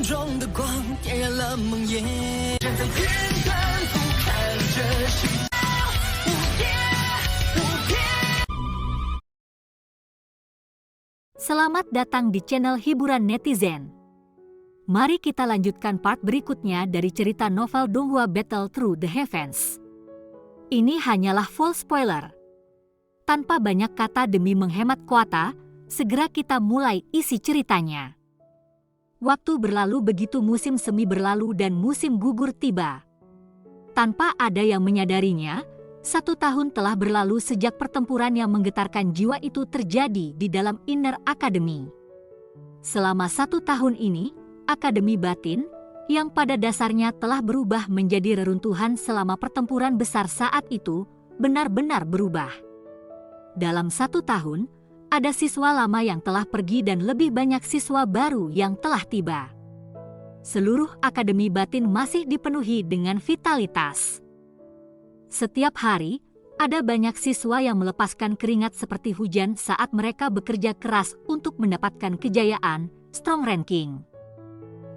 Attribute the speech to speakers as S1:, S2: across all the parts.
S1: 中的光点燃了梦魇，站在天端俯瞰着世界无边无边。
S2: Selamat datang di channel hiburan netizen. Mari kita lanjutkan part berikutnya dari cerita novel Donghua Battle Through the Heavens. Ini hanyalah full spoiler. Tanpa banyak kata demi menghemat kuota, segera kita mulai isi ceritanya. Waktu berlalu begitu musim semi berlalu dan musim gugur tiba. Tanpa ada yang menyadarinya, 1 tahun telah berlalu sejak pertempuran yang menggetarkan jiwa itu terjadi di dalam Inner Academy. Selama 1 tahun ini, Akademi Batin, yang pada dasarnya telah berubah menjadi reruntuhan selama pertempuran besar saat itu, benar-benar berubah. Dalam 1 tahun, ada siswa lama yang telah pergi dan lebih banyak siswa baru yang telah tiba. Seluruh Akademi Batin masih dipenuhi dengan vitalitas. Setiap hari, ada banyak siswa yang melepaskan keringat seperti hujan saat mereka bekerja keras untuk mendapatkan kejayaan, strong ranking.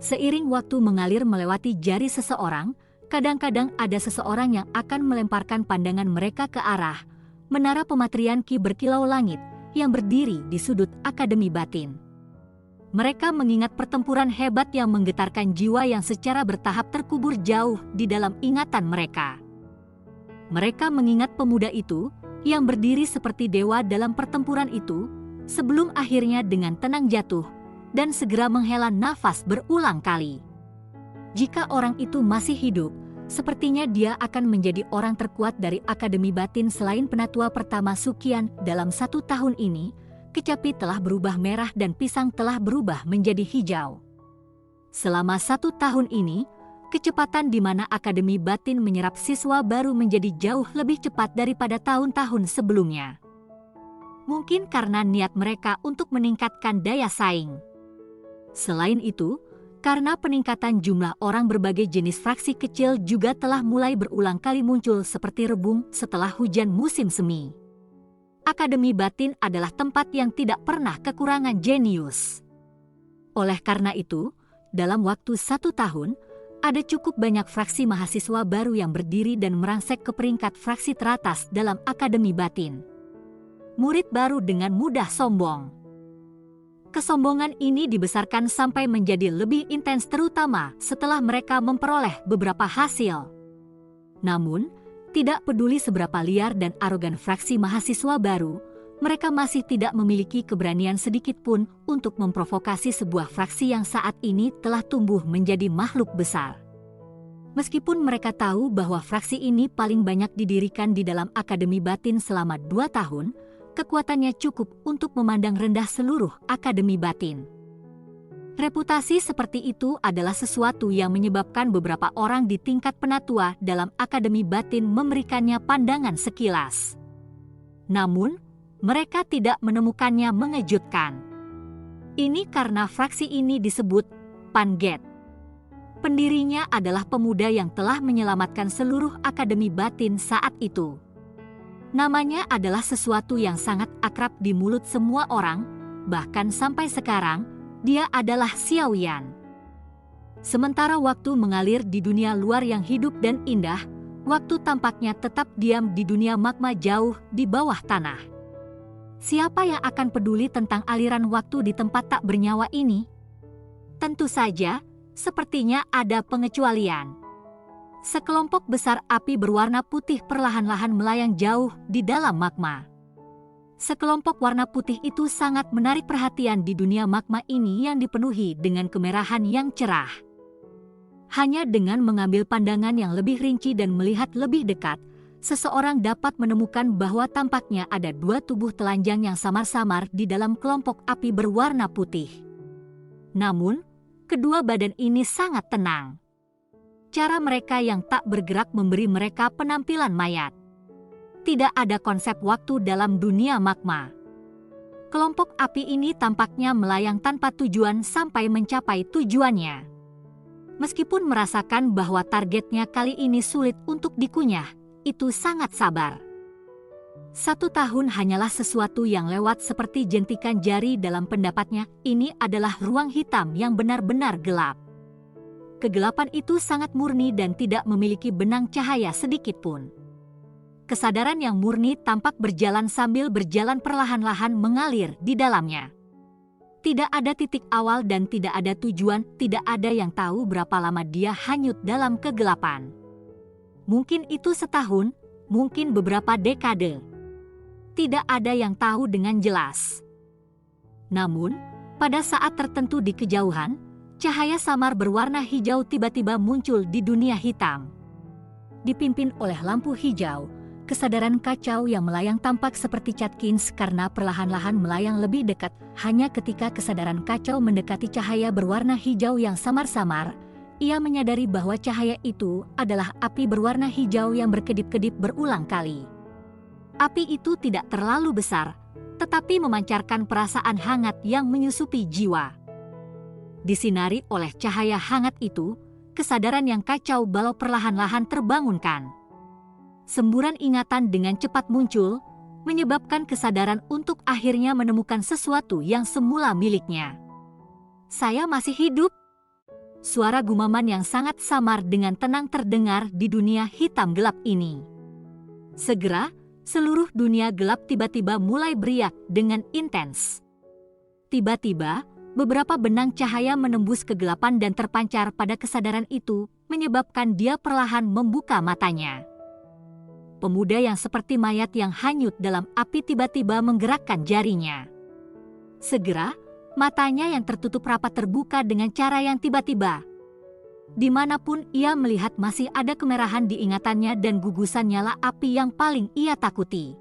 S2: Seiring waktu mengalir melewati jari seseorang, kadang-kadang ada seseorang yang akan melemparkan pandangan mereka ke arah menara pematrian Ki berkilau langit yang berdiri di sudut Akademi Batin. Mereka mengingat pertempuran hebat yang menggetarkan jiwa yang secara bertahap terkubur jauh di dalam ingatan mereka. Mereka mengingat pemuda itu yang berdiri seperti dewa dalam pertempuran itu, sebelum akhirnya dengan tenang jatuh dan segera menghela nafas berulang kali. Jika orang itu masih hidup, sepertinya dia akan menjadi orang terkuat dari Akademi Batin selain penatua pertama Sukian. Dalam 1 tahun ini, kecapi telah berubah merah dan pisang telah berubah menjadi hijau. Selama 1 tahun ini, kecepatan di mana Akademi Batin menyerap siswa baru menjadi jauh lebih cepat daripada tahun-tahun sebelumnya. Mungkin karena niat mereka untuk meningkatkan daya saing. Selain itu, karena peningkatan jumlah orang berbagai jenis fraksi kecil juga telah mulai berulang kali muncul seperti rebung setelah hujan musim semi. Akademi Batin adalah tempat yang tidak pernah kekurangan jenius. Oleh karena itu, dalam waktu 1 tahun, ada cukup banyak fraksi mahasiswa baru yang berdiri dan merangsek ke peringkat fraksi teratas dalam Akademi Batin. Murid baru dengan mudah sombong. Kesombongan ini dibesarkan sampai menjadi lebih intens terutama setelah mereka memperoleh beberapa hasil. Namun, tidak peduli seberapa liar dan arogan fraksi mahasiswa baru, mereka masih tidak memiliki keberanian sedikit pun untuk memprovokasi sebuah fraksi yang saat ini telah tumbuh menjadi makhluk besar. Meskipun mereka tahu bahwa fraksi ini paling banyak didirikan di dalam Akademi Batin selama 2 tahun, kekuatannya cukup untuk memandang rendah seluruh Akademi Batin. Reputasi seperti itu adalah sesuatu yang menyebabkan beberapa orang di tingkat penatua dalam Akademi Batin memberikannya pandangan sekilas. Namun, mereka tidak menemukannya mengejutkan. Ini karena fraksi ini disebut Panget. Pendirinya adalah pemuda yang telah menyelamatkan seluruh Akademi Batin saat itu. Namanya adalah sesuatu yang sangat akrab di mulut semua orang, bahkan sampai sekarang, dia adalah Xiaoyan. Sementara waktu mengalir di dunia luar yang hidup dan indah, waktu tampaknya tetap diam di dunia magma jauh di bawah tanah. Siapa yang akan peduli tentang aliran waktu di tempat tak bernyawa ini? Tentu saja, sepertinya ada pengecualian. Sekelompok besar api berwarna putih perlahan-lahan melayang jauh di dalam magma. Sekelompok warna putih itu sangat menarik perhatian di dunia magma ini yang dipenuhi dengan kemerahan yang cerah. Hanya dengan mengambil pandangan yang lebih rinci dan melihat lebih dekat, seseorang dapat menemukan bahwa tampaknya ada 2 tubuh telanjang yang samar-samar di dalam kelompok api berwarna putih. Namun, kedua badan ini sangat tenang. Cara mereka yang tak bergerak memberi mereka penampilan mayat. Tidak ada konsep waktu dalam dunia magma. Kelompok api ini tampaknya melayang tanpa tujuan sampai mencapai tujuannya. Meskipun merasakan bahwa targetnya kali ini sulit untuk dikunyah, itu sangat sabar. 1 tahun hanyalah sesuatu yang lewat seperti jentikan jari dalam pendapatnya. Ini adalah ruang hitam yang benar-benar gelap. kegelapan itu sangat murni dan tidak memiliki benang cahaya sedikit pun. Kesadaran yang murni tampak berjalan sambil berjalan perlahan-lahan mengalir di dalamnya. Tidak ada titik awal dan tidak ada tujuan, tidak ada yang tahu berapa lama dia hanyut dalam kegelapan. Mungkin itu setahun, mungkin beberapa dekade. Tidak ada yang tahu dengan jelas. Namun, pada saat tertentu di kejauhan, cahaya samar berwarna hijau tiba-tiba muncul di dunia hitam. Dipimpin oleh lampu hijau, kesadaran kacau yang melayang tampak seperti Catkins karena perlahan-lahan melayang lebih dekat. Hanya ketika kesadaran kacau mendekati cahaya berwarna hijau yang samar-samar, ia menyadari bahwa cahaya itu adalah api berwarna hijau yang berkedip-kedip berulang kali. Api itu tidak terlalu besar, tetapi memancarkan perasaan hangat yang menyusupi jiwa. Disinari oleh cahaya hangat itu, kesadaran yang kacau balau perlahan-lahan terbangunkan. Semburan ingatan dengan cepat muncul, menyebabkan kesadaran untuk akhirnya menemukan sesuatu yang semula miliknya. Saya masih hidup. Suara gumaman yang sangat samar dengan tenang terdengar di dunia hitam gelap ini. Segera, seluruh dunia gelap tiba-tiba mulai beriak dengan intens. Tiba-tiba, beberapa benang cahaya menembus kegelapan dan terpancar pada kesadaran itu, menyebabkan dia perlahan membuka matanya. Pemuda yang seperti mayat yang hanyut dalam api tiba-tiba menggerakkan jarinya. Segera, matanya yang tertutup rapat terbuka dengan cara yang tiba-tiba. Dimanapun ia melihat masih ada kemerahan di ingatannya dan gugusan nyala api yang paling ia takuti.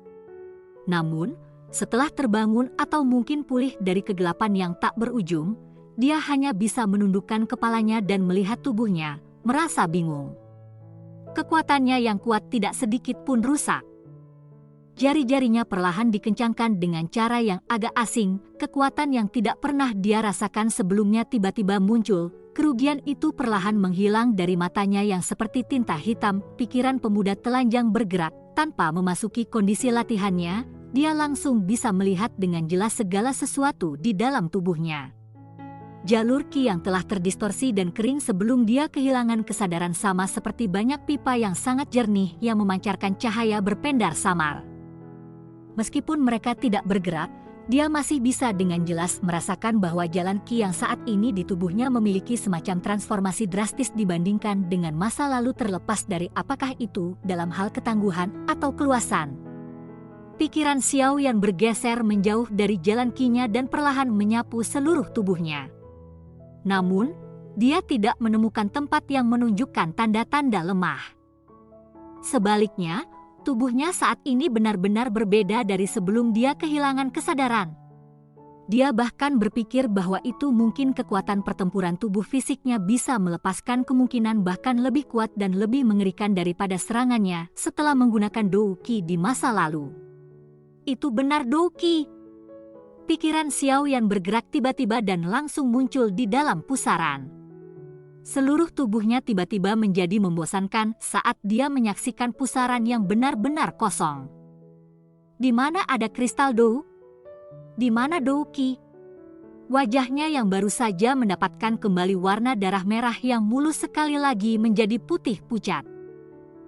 S2: Namun, setelah terbangun atau mungkin pulih dari kegelapan yang tak berujung, dia hanya bisa menundukkan kepalanya dan melihat tubuhnya, merasa bingung. Kekuatannya yang kuat tidak sedikit pun rusak. Jari-jarinya perlahan dikencangkan dengan cara yang agak asing, kekuatan yang tidak pernah dia rasakan sebelumnya tiba-tiba muncul. Kerugian itu perlahan menghilang dari matanya yang seperti tinta hitam. Pikiran pemuda telanjang bergerak. Tanpa memasuki kondisi latihannya, dia langsung bisa melihat dengan jelas segala sesuatu di dalam tubuhnya. Jalur ki yang telah terdistorsi dan kering sebelum dia kehilangan kesadaran sama seperti banyak pipa yang sangat jernih yang memancarkan cahaya berpendar samar. Meskipun mereka tidak bergerak, dia masih bisa dengan jelas merasakan bahwa jalan ki yang saat ini di tubuhnya memiliki semacam transformasi drastis dibandingkan dengan masa lalu terlepas dari apakah itu dalam hal ketangguhan atau keluasan. Pikiran Xiao Yan bergeser menjauh dari jalan ki-nya dan perlahan menyapu seluruh tubuhnya. Namun, dia tidak menemukan tempat yang menunjukkan tanda-tanda lemah. Sebaliknya, tubuhnya saat ini benar-benar berbeda dari sebelum dia kehilangan kesadaran. Dia bahkan berpikir bahwa itu mungkin kekuatan pertempuran tubuh fisiknya bisa melepaskan kemungkinan bahkan lebih kuat dan lebih mengerikan daripada serangannya setelah menggunakan Douqi di masa lalu. Itu benar Douqi. Pikiran Xiao Yan bergerak tiba-tiba dan langsung muncul di dalam pusaran. Seluruh tubuhnya tiba-tiba menjadi membosankan saat dia menyaksikan pusaran yang benar-benar kosong. Di mana ada kristal Dou? Di mana Douqi? Wajahnya yang baru saja mendapatkan kembali warna darah merah yang mulus sekali lagi menjadi putih pucat.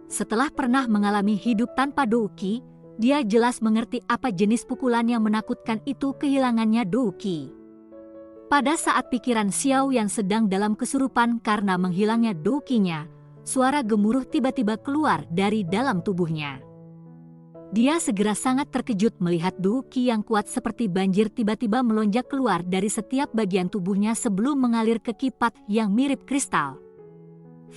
S2: Setelah pernah mengalami hidup tanpa Douqi, dia jelas mengerti apa jenis pukulan yang menakutkan itu kehilangannya Douqi. Pada saat pikiran Xiao yang sedang dalam kesurupan karena menghilangnya Douqi-nya, suara gemuruh tiba-tiba keluar dari dalam tubuhnya. Dia segera sangat terkejut melihat Douqi yang kuat seperti banjir tiba-tiba melonjak keluar dari setiap bagian tubuhnya sebelum mengalir ke kipat yang mirip kristal.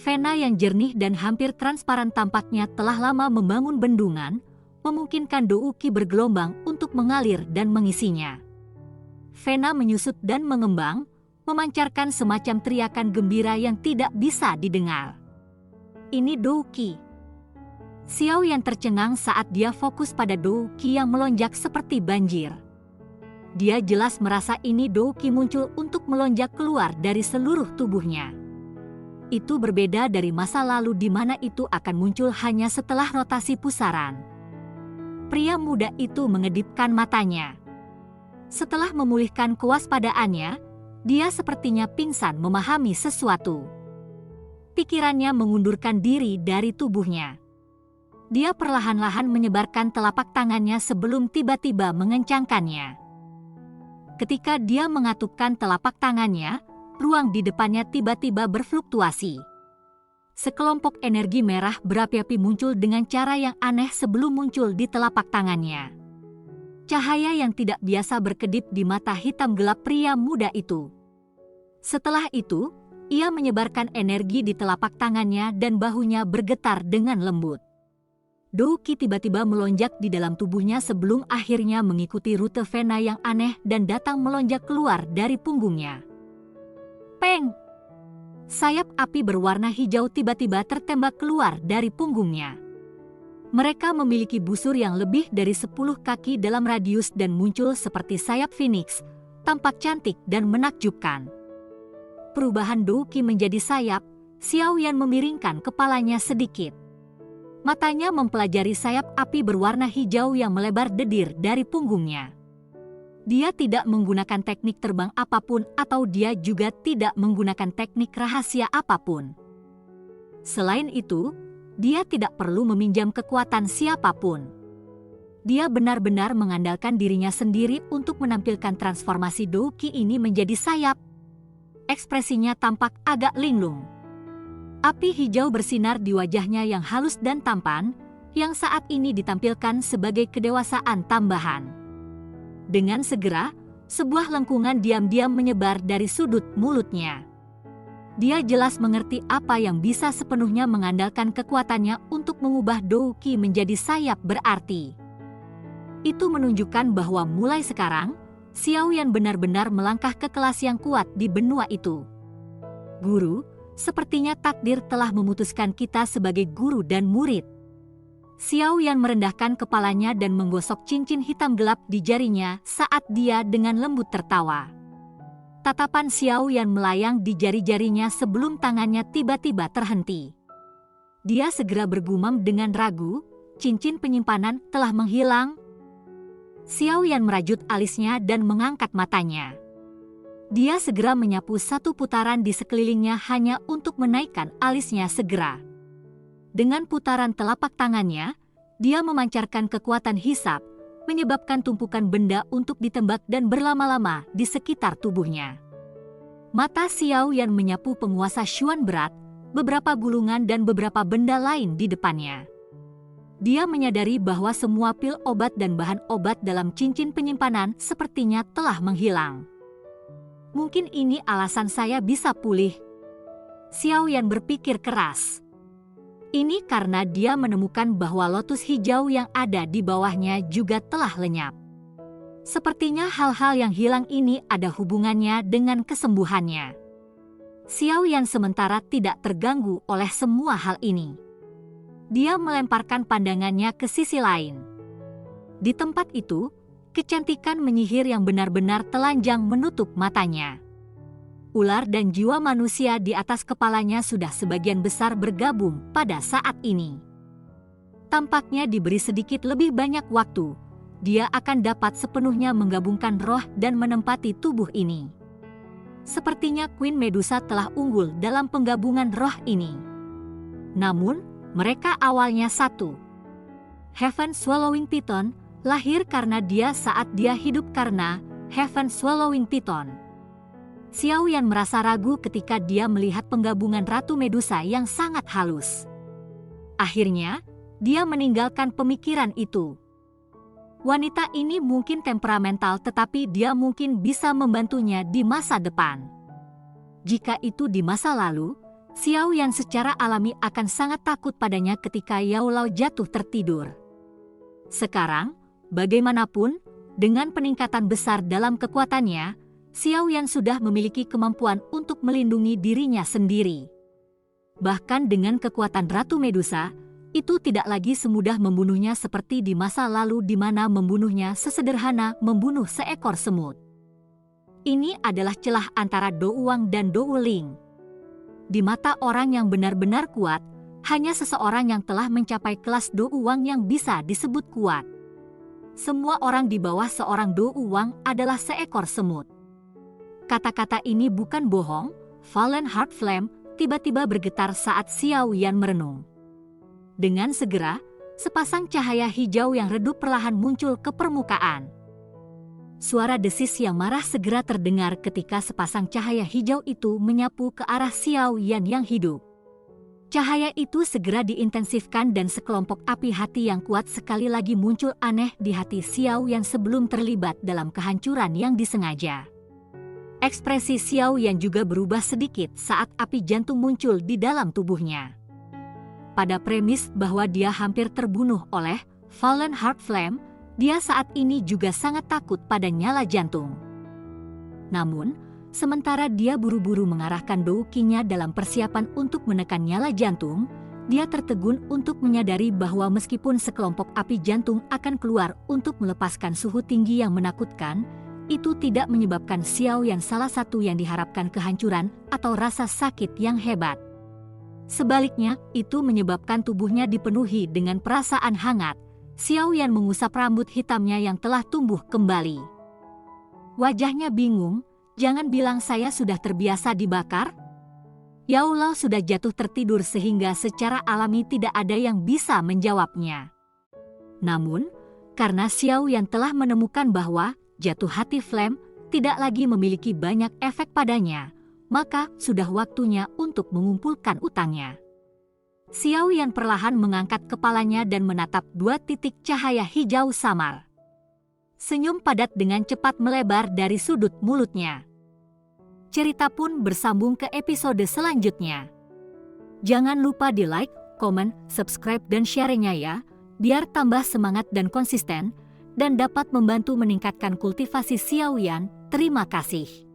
S2: Vena yang jernih dan hampir transparan tampaknya telah lama membangun bendungan, memungkinkan Douqi bergelombang untuk mengalir dan mengisinya. Vena menyusut dan mengembang, memancarkan semacam teriakan gembira yang tidak bisa didengar. Ini Douqi. Xiao Yan tercengang saat dia fokus pada Douqi yang melonjak seperti banjir. Dia jelas merasa ini Douqi muncul untuk melonjak keluar dari seluruh tubuhnya. Itu berbeda dari masa lalu di mana itu akan muncul hanya setelah rotasi pusaran. Pria muda itu mengedipkan matanya. Setelah memulihkan kewaspadaannya, dia sepertinya pingsan memahami sesuatu. pikirannya mengundurkan diri dari tubuhnya. Dia perlahan-lahan menyebarkan telapak tangannya sebelum tiba-tiba mengencangkannya. Ketika dia mengatupkan telapak tangannya, ruang di depannya tiba-tiba berfluktuasi. Sekelompok energi merah berapi-api muncul dengan cara yang aneh sebelum muncul di telapak tangannya. Cahaya yang tidak biasa berkedip di mata hitam gelap pria muda itu. Setelah itu, ia menyebarkan energi di telapak tangannya dan bahunya bergetar dengan lembut. Do Qi tiba-tiba melonjak di dalam tubuhnya sebelum akhirnya mengikuti rute vena yang aneh dan datang melonjak keluar dari punggungnya. Peng! Sayap api berwarna hijau tiba-tiba tertembak keluar dari punggungnya. Mereka memiliki busur yang lebih dari 10 kaki dalam radius dan muncul seperti sayap phoenix, tampak cantik dan menakjubkan. Perubahan Do Qi menjadi sayap, Xiao Yan memiringkan kepalanya sedikit. Matanya mempelajari sayap api berwarna hijau yang melebar dedir dari punggungnya. Dia tidak menggunakan teknik terbang apapun atau dia juga tidak menggunakan teknik rahasia apapun. Selain itu, dia tidak perlu meminjam kekuatan siapapun. Dia benar-benar mengandalkan dirinya sendiri untuk menampilkan transformasi Do Qi ini menjadi sayap. Ekspresinya tampak agak linglung. Api hijau bersinar di wajahnya yang halus dan tampan, yang saat ini ditampilkan sebagai kedewasaan tambahan. Dengan segera, sebuah lengkungan diam-diam menyebar dari sudut mulutnya. Dia jelas mengerti apa yang bisa sepenuhnya mengandalkan kekuatannya untuk mengubah Do Qi menjadi sayap berarti. Itu menunjukkan bahwa mulai sekarang, Xiao Yan benar-benar melangkah ke kelas yang kuat di benua itu. Guru, sepertinya takdir telah memutuskan kita sebagai guru dan murid. Xiao Yan merendahkan kepalanya dan menggosok cincin hitam gelap di jarinya saat dia dengan lembut tertawa. Tatapan Xiao Yan melayang di jari-jarinya sebelum tangannya tiba-tiba terhenti. Dia segera bergumam dengan ragu, cincin penyimpanan telah menghilang. Xiao Yan merajut alisnya dan mengangkat matanya. Dia segera menyapu satu putaran di sekelilingnya hanya untuk menaikkan alisnya segera. Dengan putaran telapak tangannya, dia memancarkan kekuatan hisab, menyebabkan tumpukan benda untuk ditembak dan berlama-lama di sekitar tubuhnya. Mata Xiao Yan menyapu penguasa Xuan berat, beberapa gulungan dan beberapa benda lain di depannya. Dia menyadari bahwa semua pil obat dan bahan obat dalam cincin penyimpanan sepertinya telah menghilang. Mungkin ini alasan saya bisa pulih. Xiao Yan berpikir keras. Ini karena dia menemukan bahwa lotus hijau yang ada di bawahnya juga telah lenyap. Sepertinya hal-hal yang hilang ini ada hubungannya dengan kesembuhannya. Xiao Yan sementara tidak terganggu oleh semua hal ini. Dia melemparkan pandangannya ke sisi lain. Di tempat itu, kecantikan menyihir yang benar-benar telanjang menutup matanya. Ular dan jiwa manusia di atas kepalanya sudah sebagian besar bergabung pada saat ini. Tampaknya diberi sedikit lebih banyak waktu, dia akan dapat sepenuhnya menggabungkan roh dan menempati tubuh ini. Sepertinya Queen Medusa telah unggul dalam penggabungan roh ini. Namun, mereka awalnya satu. Heaven Swallowing Python lahir karena dia saat dia hidup karena Heaven Swallowing Python. Xiao Yan merasa ragu ketika dia melihat penggabungan Ratu Medusa yang sangat halus. Akhirnya, dia meninggalkan pemikiran itu. Wanita ini mungkin temperamental tetapi dia mungkin bisa membantunya di masa depan. Jika itu di masa lalu, Xiao Yan secara alami akan sangat takut padanya ketika Yao Lao jatuh tertidur. Sekarang, bagaimanapun, dengan peningkatan besar dalam kekuatannya, Xiao Yan sudah memiliki kemampuan untuk melindungi dirinya sendiri. Bahkan dengan kekuatan Ratu Medusa, itu tidak lagi semudah membunuhnya seperti di masa lalu di mana membunuhnya sesederhana membunuh seekor semut. Ini adalah celah antara Do Wang dan Do Wuling. Di mata orang yang benar-benar kuat, hanya seseorang yang telah mencapai kelas Do Wang yang bisa disebut kuat. Semua orang di bawah seorang Do Wang adalah seekor semut. Kata-kata ini bukan bohong, Fallen Heart Flame tiba-tiba bergetar saat Xiao Yan merenung. Dengan segera, sepasang cahaya hijau yang redup perlahan muncul ke permukaan. Suara desis yang marah segera terdengar ketika sepasang cahaya hijau itu menyapu ke arah Xiao Yan yang hidup. Cahaya itu segera diintensifkan dan sekelompok api hati yang kuat sekali lagi muncul aneh di hati Xiao Yan sebelum terlibat dalam kehancuran yang disengaja. Ekspresi Xiao Yan juga berubah sedikit saat api jantung muncul di dalam tubuhnya. Pada premis bahwa dia hampir terbunuh oleh Fallen Heart Flame, dia saat ini juga sangat takut pada nyala jantung. Namun, sementara dia buru-buru mengarahkan doukinya dalam persiapan untuk menekan nyala jantung, dia tertegun untuk menyadari bahwa meskipun sekelompok api jantung akan keluar untuk melepaskan suhu tinggi yang menakutkan, itu tidak menyebabkan Xiao Yan salah satu yang diharapkan kehancuran atau rasa sakit yang hebat. Sebaliknya, itu menyebabkan tubuhnya dipenuhi dengan perasaan hangat. Xiao Yan mengusap rambut hitamnya yang telah tumbuh kembali. Wajahnya bingung, jangan bilang saya sudah terbiasa dibakar? Yao Lao sudah jatuh tertidur sehingga secara alami tidak ada yang bisa menjawabnya. Namun, karena Xiao Yan telah menemukan bahwa jatuh hati Flame tidak lagi memiliki banyak efek padanya, maka sudah waktunya untuk mengumpulkan utangnya. Xiao Yan perlahan mengangkat kepalanya dan menatap dua titik cahaya hijau samar. Senyum padat dengan cepat melebar dari sudut mulutnya. Cerita pun bersambung ke episode selanjutnya. Jangan lupa di like, komen, subscribe dan share-nya ya, biar tambah semangat dan konsisten, dan dapat membantu meningkatkan kultivasi Xiao Yan. Terima kasih.